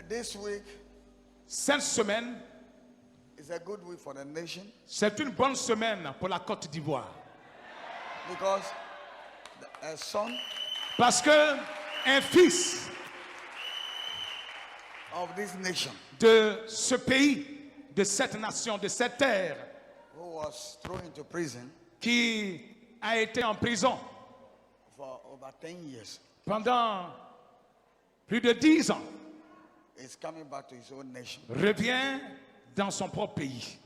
This week Cette semaine, is a good week for the nation c'est une bonne semaine pour la Côte d'Ivoire. because a son Parce que un fils of this nation de ce pays, de cette nation, de cette terre, who was thrown into prison qui a été en prison for over 10 years pendant plus de 10 ans, is coming back to his own nation. revient dans son propre pays.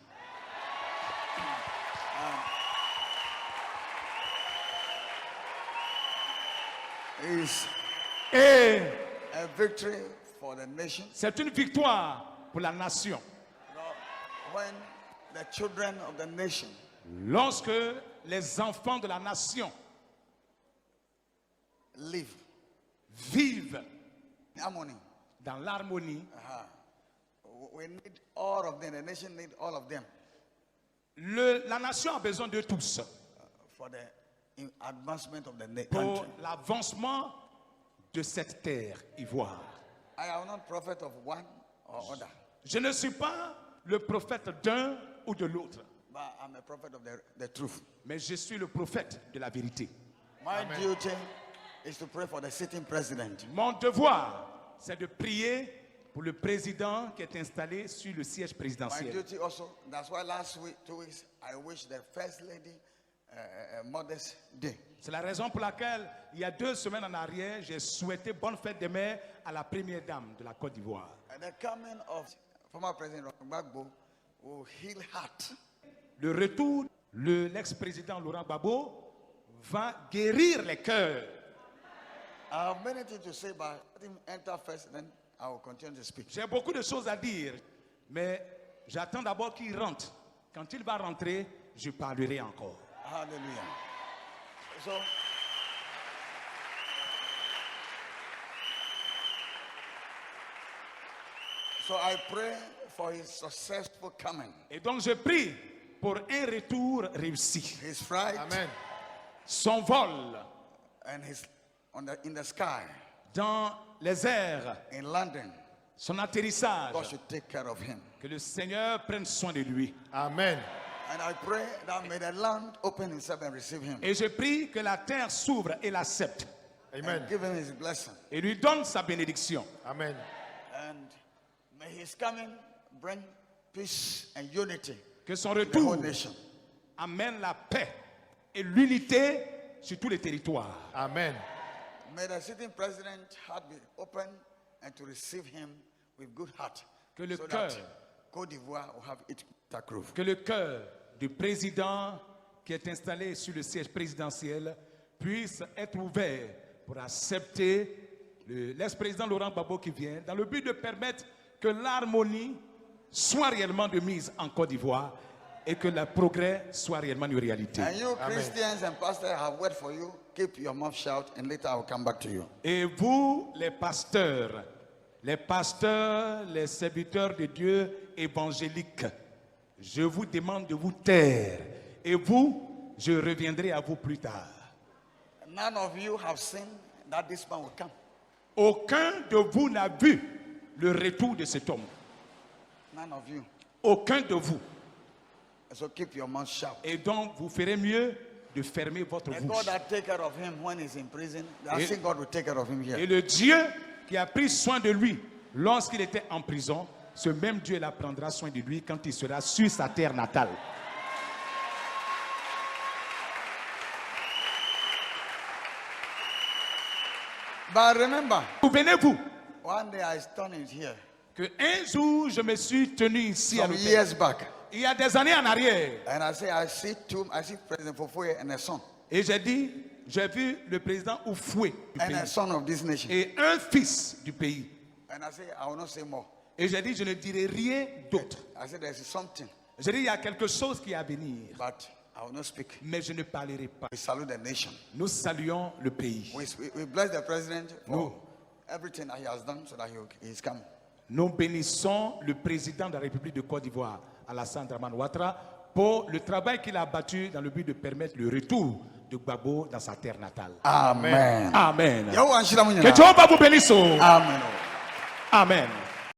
It's Et a victory for the nation. c'est une victoire pour la nation. When the children of the nation Lorsque les enfants de la nation live vivent in harmony, dans l'harmonie, we need all of them. The nation needs all of them la nation a besoin de tous for the advancement of the pour country. l'avancement de cette terre ivoire. I am not prophet of one or other, Je ne suis pas le prophète d'un ou de l'autre, but I'm a prophet of the truth. mais je suis le prophète de la vérité. My duty is to pray for the sitting president. Mon devoir, c'est de prier pour le président qui est installé sur le siège My présidentiel. duty also, that's why last week, 2 weeks, I wish the first lady Mother's Day. C'est la raison pour laquelle, il y a 2 semaines en arrière, j'ai souhaité bonne fête des mères à la première dame de la Côte d'Ivoire. And the coming of former President Gbagbo will heal heart. Le retour de l'ex-président Laurent Gbagbo va guérir les cœurs. I have many things to say, but let him enter first, then I will continue to speak. J'ai beaucoup de choses à dire, mais j'attends d'abord qu'il rentre. Quand il va rentrer, je parlerai encore. Hallelujah. So I pray for his successful coming. Et donc je prie pour un retour réussi. His flight Son vol and his in the sky dans les airs, in London. son atterrissage, God should take care of him. que le Seigneur prenne soin de lui. Amen. And I pray that may the land open itself and receive him. Et je prie que la terre s'ouvre et l'accepte Amen. And give him his blessing. et lui donne sa bénédiction. Amen. And may his coming bring peace and unity Que son to the whole retour nation. amène la paix et l'unité sur tous les territoires. Amen. May the sitting president heart be open and to receive him with good heart. Que le so cœur- that Côte d'Ivoire will have its groove. Que le cœur du président qui est installé sur le siège présidentiel puisse être ouvert pour accepter l'ex-président Laurent Gbagbo qui vient, dans le but de permettre que l'harmonie soit réellement de mise en Côte d'Ivoire et que le progrès soit réellement une réalité. And you Christians and pastors have word for you. Keep your mouth shut and later I will come back to you. Et vous, les pasteurs, les serviteurs de Dieu évangéliques, je vous demande de vous taire. Et vous, je reviendrai à vous plus tard. None of you have seen that this man will come. Aucun de vous n'a vu le retour de cet homme. None of you. Aucun de vous. So keep your mouth shut. Et donc, vous ferez mieux de fermer votre And bouche. God that take care of him when he's in prison, I think God will take care of him Et here. le Dieu qui a pris soin de lui lorsqu'il était en prison, ce même Dieu-là prendra soin de lui quand il sera sur sa terre natale. But remember, Souvenez-vous one day I studied here que un jour, je me suis tenu ici à some l'hôtel. years back. Il y a des années en arrière. And I say, I see President Fofoye and a son. Et j'ai dit, j'ai vu le président Oufoué du And pays a son of this nation. et un fils du pays. And I say, I will not say more. Et j'ai dit, je ne dirai rien d'autre. I said, there's something, J'ai dit, il y a quelque chose qui est à venir, but I will not speak. mais je ne parlerai pas. We salute the nation. Nous saluons le pays. We bless the president for everything that he has done so that he's come. Nous bénissons le président de la République de Côte d'Ivoire, Alassane Dramane Ouattara, pour le travail qu'il a battu dans le but de permettre le retour de Gbagbo dans sa terre natale. Amen. Amen. Yahuwah nhyira mo Que nyinaa. Jéhovah vous bénisse. Amen. Amen.